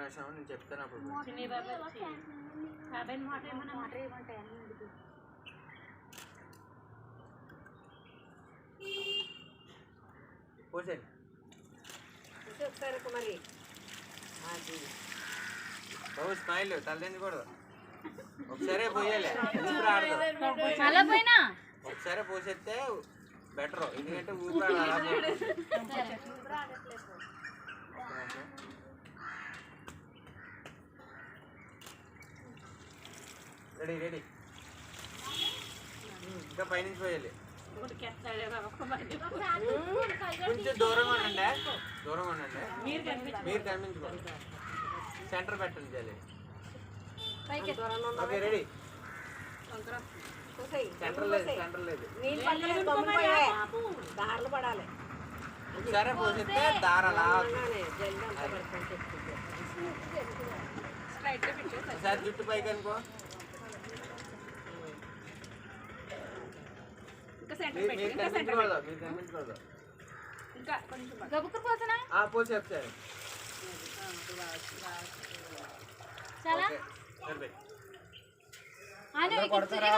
నిమిషం నేను చెప్తాను అప్పుడు పోసేయండి మరి బాబు స్మైల్ తలదించకూడదు ఒకసారి పోయాలి ఒకసారి పోసేస్తే బెటర్ ఎందుకంటే ఊపిరి రెడీ రెడీ ఇంకా పైనుంచి పోయాలి కొంచెం దూరంగా ఉండండి మీరు కనిపించుకోండి సెంటర్ పెట్టండి చాలి ఓకే రెడీ సెంటర్ లేదు దారులు పడాలి సరే పోసిస్తే దారలా ఒకసారి జుట్టు పైకి అనుకో మీరు కనిపించకూడదు పోసి ఒకసారి కొడతారా